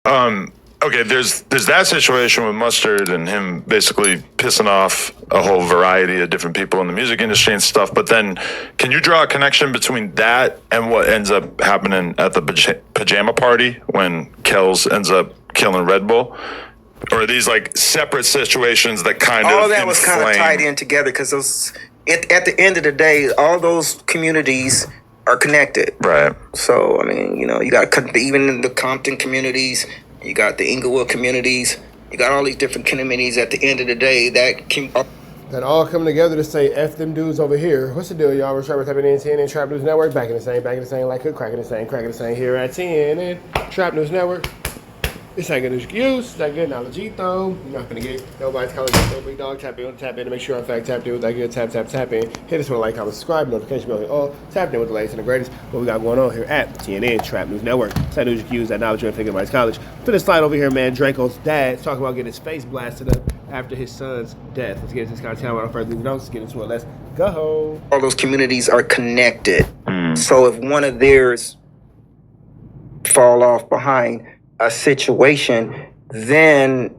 Okay, there's that situation with Mustard and him basically pissing off a whole variety of different people in the music industry and stuff. But then, can you draw a connection between that and what ends up happening at the pajama party when Kells ends up killing Red Bull? Or are these like separate situations that kind of all that was kind of tied in together because those at the end of the day, all those communities are connected. Right. So I mean, you got even in the Compton communities, you got the Inglewood communities, you got all these different communities. At the end of the day, that all come together to say F them dudes over here. What's the deal, y'all? We're tapping in TNN Trap News Network, back in the same, like hood, cracking the same here at TNN Trap News Network. This ain't good excuse. That good knowledgeito. You're not gonna get nobody's calling you no big dog. Tap in to make sure in fact tapped in with that good tap in. Hit us with a like, comment, subscribe, notification bell, all tapped in with the latest and the greatest. What we got going on here at TNN Trap News Network. That news you use that knowledge you're thinking about college. For this slide over here, man, Draco's dad talking about getting his face blasted up after his son's death. Let's get into this content without further ado. Let's get into it. Let's go. All those communities are connected. So if one of theirs fall off behind a situation, then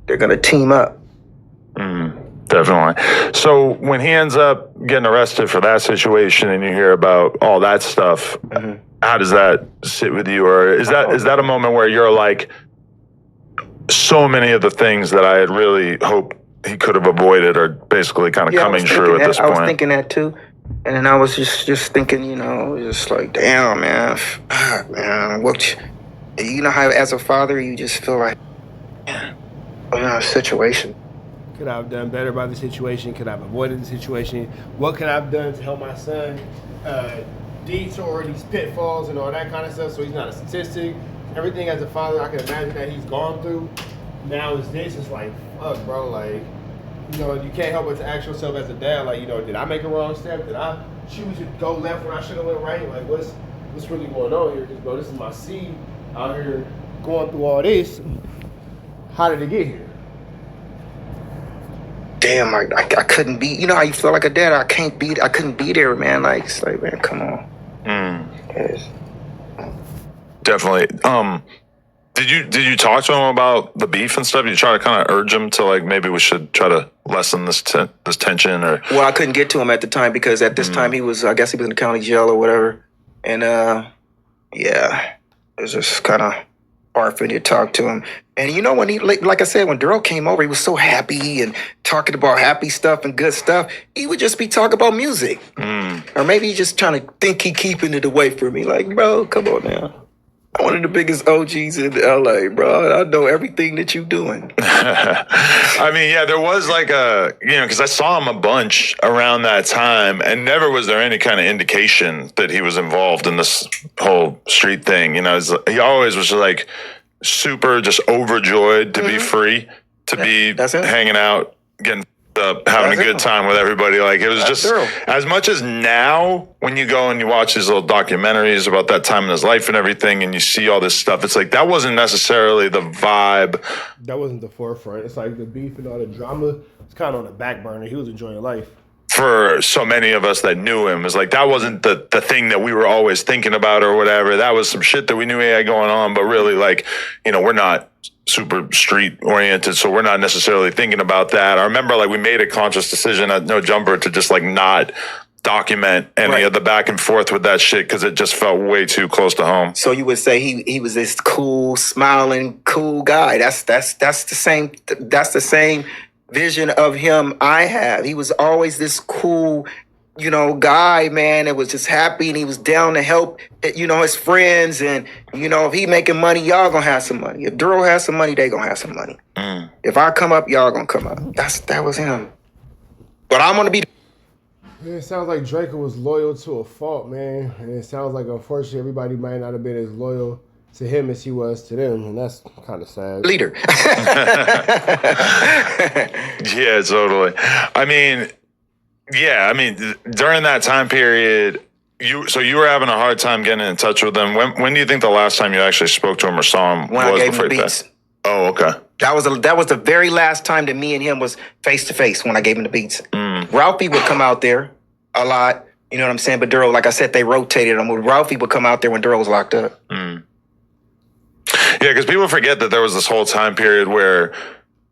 they're going to team up. Definitely. So when he ends up getting arrested for that situation and you hear about all that stuff, how does that sit with you? Or is that a moment where you're like, so many of the things that I had really hoped he could have avoided are basically kind of coming true at this point? I was thinking that too. And then I was just thinking, just like, damn, man, what... You know how as a father, you just feel like, situation. Could I have done better by the situation? Could I have avoided the situation? What could I have done to help my son detour these pitfalls and all that kind of stuff so he's not a statistic? Everything as a father I can imagine that he's gone through. Now is this, it's like, fuck, bro, like, you can't help but to ask yourself as a dad, like, did I make a wrong step? Did I choose to go left when I should have went right? Like, what's really going on here? Because, bro, this is my seed out here going through all this. How did it get here? Damn, I couldn't be. How you feel like a dad? I couldn't be there, man. Like, it's like, man, come on. Yes. Definitely. Did you talk to him about the beef and stuff? Did you try to kind of urge him to like maybe we should try to lessen this tension? Or well, I couldn't get to him at the time because at this time I guess he was in the county jail or whatever, and yeah. It was just kind of hard for me to talk to him. And when he, like I said, when Daryl came over, he was so happy and talking about happy stuff and good stuff. He would just be talking about music. Or maybe he's just trying to think he keeping it away from me. Like, bro, come on now. I'm one of the biggest OGs in LA, bro. I know everything that you doing. I mean, yeah, there was like because I saw him a bunch around that time and never was there any kind of indication that he was involved in this whole street thing. He always was just like super just overjoyed to be free, to be hanging out, getting up, having a good time with everybody. Like it was just as much as now when you go and you watch these little documentaries about that time in his life and everything and you see all this stuff, it's like that wasn't necessarily the vibe. That wasn't the forefront. It's like the beef and all the drama. It's kind of on the back burner. He was enjoying life. For so many of us that knew him, it's like that wasn't the thing that we were always thinking about or whatever. That was some shit that we knew he had going on, but really like, we're not super street oriented, so we're not necessarily thinking about that. I remember like we made a conscious decision at No Jumper to just like not document any of the back and forth with that shit because it just felt way too close to home. So you would say he was this cool, smiling, cool guy. That's the same vision of him I have. He was always this cool, guy, man, that was just happy and he was down to help, his friends. And, if he making money, y'all gonna have some money. If Daryl has some money, they gonna have some money. If I come up, y'all gonna come up. That was him. But I'm gonna be... It sounds like Draco was loyal to a fault, man. And it sounds like, unfortunately, everybody might not have been as loyal to him as he was to them. And that's kind of sad. Leader. Yeah, totally. I mean, during that time period, you were having a hard time getting in touch with them. When do you think the last time you actually spoke to him or saw him when I gave him the beats? Oh, okay. That was the very last time that me and him was face to face when I gave him the beats. Ralphie would come out there a lot, you know what I'm saying? But Daryl, like I said, they rotated him. Ralphie would come out there when Daryl was locked up. Yeah, because people forget that there was this whole time period where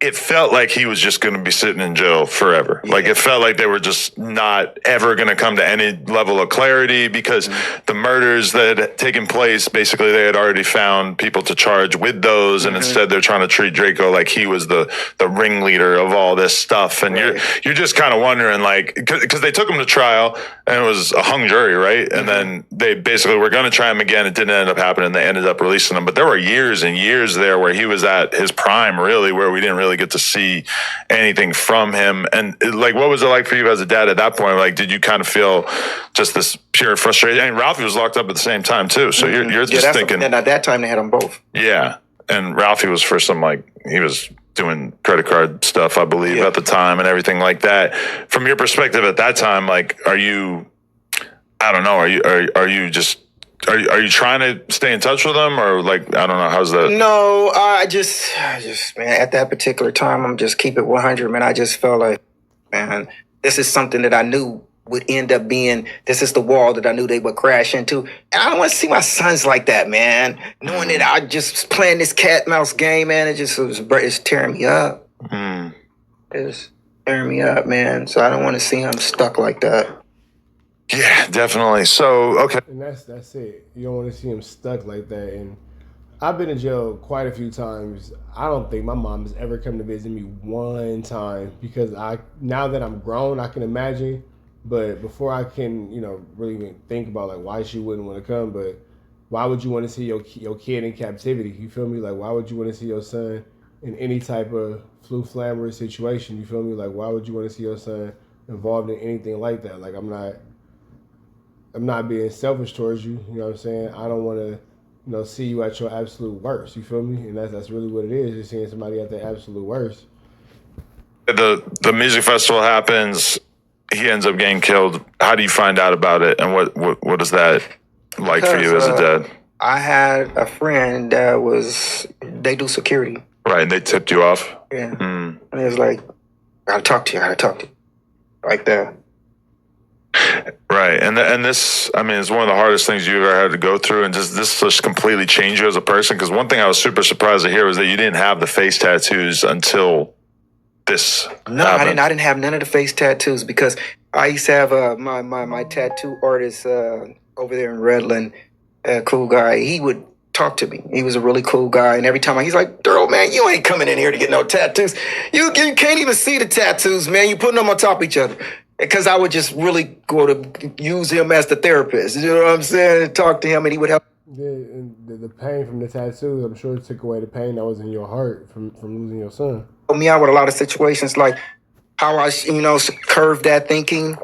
it felt like he was just going to be sitting in jail forever. Yeah. Like it felt like they were just not ever going to come to any level of clarity because the murders that had taken place, basically they had already found people to charge with those. And instead they're trying to treat Draco like he was the ringleader of all this stuff. And you're just kind of wondering, like, because they took him to trial and it was a hung jury, right? And then they basically were going to try him again. It didn't end up happening. They ended up releasing him. But there were years and years there where he was at his prime, really, where we didn't really get to see anything from him. And like, what was it like for you as a dad at that point? Like, did you kind of feel just this pure frustration? I mean, Ralphie was locked up at the same time too. So you're just thinking. And at that time they had them both. Yeah. And Ralphie was for some, like, he was doing credit card stuff, I believe, at the time and everything like that. From your perspective at that time, like, are you trying to stay in touch with them, or like, I don't know, how's that? No, I just man, at that particular time, I'm just keep it 100, man. I just felt like, man, this is something that I knew would end up being, this is the wall that I knew they would crash into. And I don't want to see my sons like that, man. Knowing that I just playing this cat mouse game, man, it's tearing me up. It's tearing me up, man. So I don't want to see him stuck like that. Yeah, definitely. So, okay. And that's it. You don't want to see him stuck like that. And I've been in jail quite a few times. I don't think my mom has ever come to visit me one time because now that I'm grown, I can imagine. But before I can, really even think about like why she wouldn't want to come, but why would you want to see your kid in captivity? You feel me? Like, why would you want to see your son in any type of flamboyant situation? You feel me? Like, why would you want to see your son involved in anything like that? Like, I'm not being selfish towards you. You know what I'm saying? I don't want to, see you at your absolute worst. You feel me? And that's really what it is. You're seeing somebody at their absolute worst. The music festival happens. He ends up getting killed. How do you find out about it? And what is that like for you as a dad? I had a friend that they do security. Right, and they tipped you off? Yeah. And it was like, I gotta talk to you. Like that. Right, and this, I mean, it's one of the hardest things you ever had to go through, and this just completely changed you as a person. Because one thing I was super surprised to hear was that you didn't have the face tattoos until this. No, happened. I didn't have none of the face tattoos because I used to have my tattoo artist over there in Redland, cool guy. He would talk to me. He was a really cool guy, and every time he's like, "Daryl, man, you ain't coming in here to get no tattoos. You can't even see the tattoos, man. You putting them on top of each other." Because I would just really go to use him as the therapist. You know what I'm saying? And talk to him, and he would help. Yeah, and the pain from the tattoos, I'm sure it took away the pain that was in your heart from losing your son. Help me out with a lot of situations, like how I, curve that thinking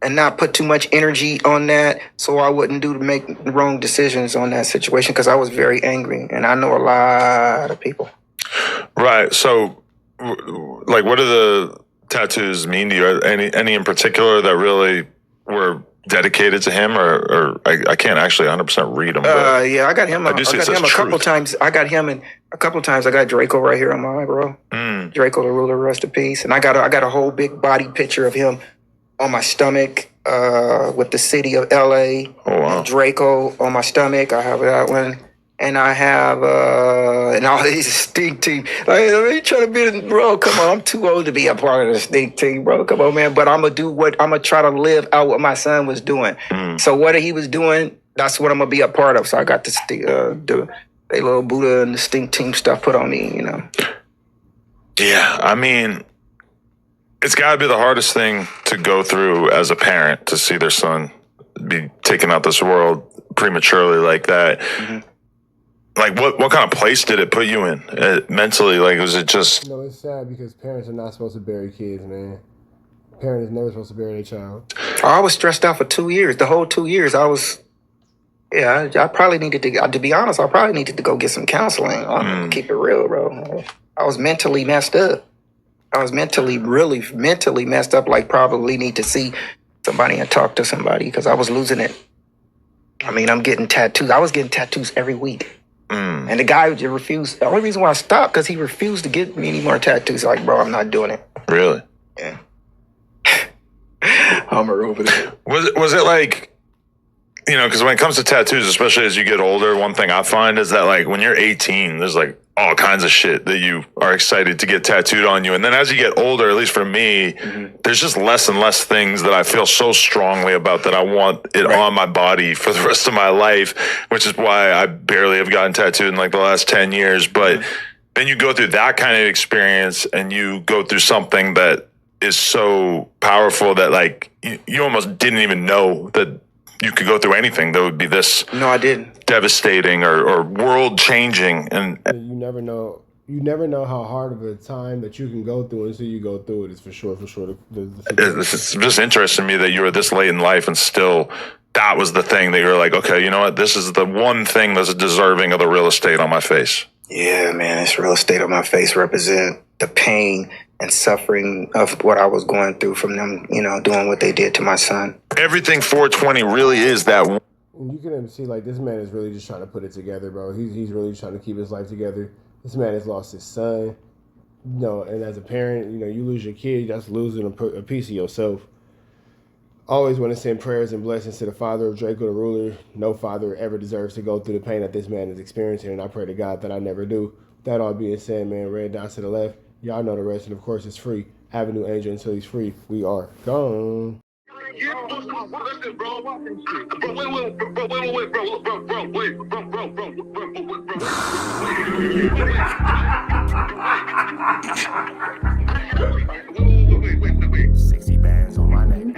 and not put too much energy on that, so I wouldn't make wrong decisions on that situation. Because I was very angry, and I know a lot of people. Right. So, like, what are the tattoos mean to you? Any in particular that really were dedicated to him, or I can't actually 100% read them. Yeah, I got him. I got him a couple times. I got him in a couple times. I got Draco right here on my eyebrow. Drakeo the Ruler, rest in peace. And I got a whole big body picture of him on my stomach with the city of LA. Oh wow. Draco on my stomach. I have that one. And I have and all these stink team. Like, I trying to be, bro. Come on, I'm too old to be a part of the stink team, bro. Come on, man. But I'm gonna try to live out what my son was doing. So what he was doing, that's what I'm gonna be a part of. So I got the little Buddha and the stink team stuff put on me, Yeah, I mean, it's got to be the hardest thing to go through as a parent to see their son be taken out this world prematurely like that. Like, what kind of place did it put you in mentally? Like, was it just... No, it's sad because parents are not supposed to bury kids, man. Parent is never supposed to bury their child. I was stressed out for 2 years. The whole 2 years, I was... Yeah, I probably needed to be honest, I probably needed to go get some counseling. I'm keep it real, bro. I was mentally messed up. I was really mentally messed up, like probably need to see somebody and talk to somebody because I was losing it. I mean, I'm getting tattoos. I was getting tattoos every week. And the guy just refused. The only reason why I stopped because he refused to get me any more tattoos. Like, bro, I'm not doing it. Really? Yeah. Hummer over there. Was it like... you know, because when it comes to tattoos, especially as you get older, one thing I find is that like when you're 18, there's like all kinds of shit that you are excited to get tattooed on you. And then as you get older, at least for me, there's just less and less things that I feel so strongly about that I want it on my body for the rest of my life, which is why I barely have gotten tattooed in like the last 10 years. But then you go through that kind of experience and you go through something that is so powerful that like you almost didn't even know that you could go through anything that would be this devastating or world changing. And you never know how hard of a time that you can go through until you go through it. Is for sure. It's just interesting to me that you were this late in life and still that was the thing that you're like, okay, you know what? This is the one thing that's deserving of the real estate on my face. Yeah, man, this real estate on my face represent the pain and suffering of what I was going through from them, you know, doing what they did to my son. Everything 420 really is that. You can see, like, this man is really just trying to put it together, bro. He's really trying to keep his life together. This man has lost his son, you know, and as a parent, you know, you lose your kid, that's losing a piece of yourself. Always want to send prayers and blessings to the father of Drakeo the Ruler. No father ever deserves to go through the pain that this man is experiencing, and I pray to God that I never do. That all being said, man, red dots to the left. Y'all know the rest, and of course it's free. Avenue Angel until he's free. We are gone. Wait. 60 bands on my name.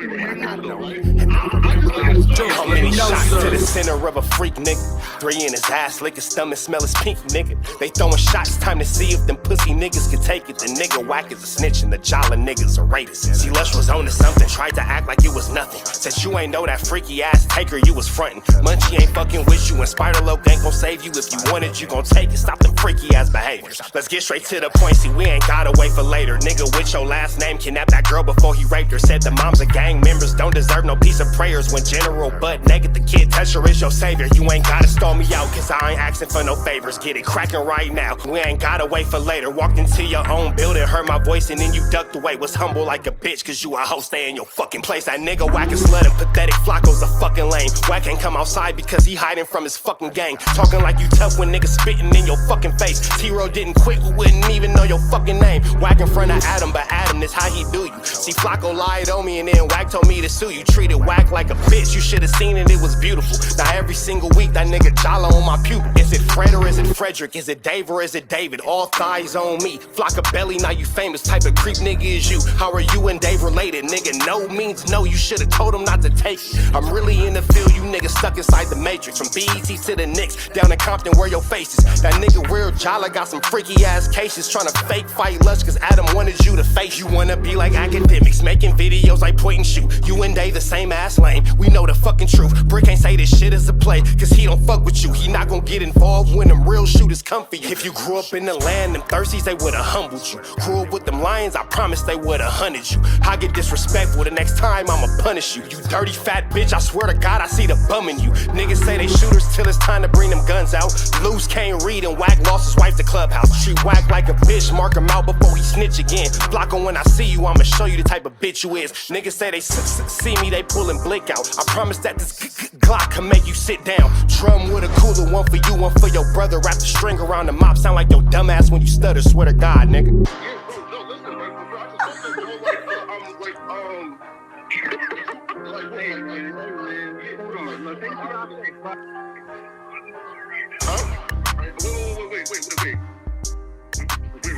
How many shots to the center of a freak, nigga? 3 in his ass, lick his stomach, smell his pink, nigga. They throwing shots, time to see if them pussy niggas can take it. The nigga whack is a snitch and the jolly niggas are rapists. See, Lush was on to something, tried to act like it was nothing. Said you ain't know that freaky ass taker you was frontin'. Munchie ain't fucking with you and Spider-Loc ain't gon' save you. If you want it, you gon' take it. Stop them freaky ass behaviors. Let's get straight to the point, see we ain't gotta wait for later. Nigga with your last name kidnapped that girl before he raped her. Said the moms of gang members don't deserve no piece of prayers. When General butt naked, the kid touch her is your savior. You ain't gotta stall me out, cause I ain't asking for no favors. Get it cracking right now, we ain't gotta wait for later. Walked into your own building, heard my voice and then you ducked away. Was humble like a bitch, cause you a hoe, stay in your fucking place. That nigga whack and slut and pathetic Flacco's a fucking lame. Whack ain't come outside because he hiding from his fucking gang. Talking like you tough when niggas spitting in your fucking face. T-Row didn't quit, we wouldn't even know your fucking name. Whack in front of Adam, but Adam is how he do you. See, Flacco lied on me and then Whack told me to sue you. Treated Whack like a bitch, you should've seen it, it was beautiful. Now every single week that nigga jolly on my pupil. Is it Fred or is it Frederick? Is it Dave or is it David? All thighs on me. Flock a belly, now you famous. Type of creep nigga is you. How are you and Dave related? Nigga, no means no. You should've told him not to take it. I'm really in the field, you niggas stuck inside the matrix. From BET to the Knicks, down in Compton where your face is. That nigga real jolly got some freaky ass cases. Tryna fake fight Lush cause Adam wanted you to face. You wanna be like academics, making videos like point and shoot. You and Dave the same ass lane. We know the fucking truth. Brick ain't say this shit is a play, cause he don't fuck with you. He not gon' get involved when them real shooters come for you. If you grew up in the land, them thirsties, they would've humbled you. Grew up with them lions, I promise they would've hunted you. I get disrespectful, the next time I'ma punish you. You dirty fat bitch, I swear to God I see the bum in you. Niggas say they shooters till it's time to bring them guns out. Loose can't read and Whack lost his wife to Clubhouse. Treat Whack like a bitch, mark him out before he snitch again. Block him when I see you, I'ma show you the type of bitch you is. Niggas say they see me, they pullin' blick out. I promise that this Glock can make you sit down. Drum with a cooler, one for you, one for your brother. Wrap the string around the mop, sound like your dumbass when you stutter. Swear to God, nigga.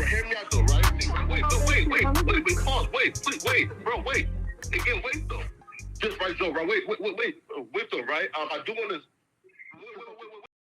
Hear me out though, right? Wait, bro, wait. Again, wait though. Just right, Joe, bro. Wait though, right? I do want to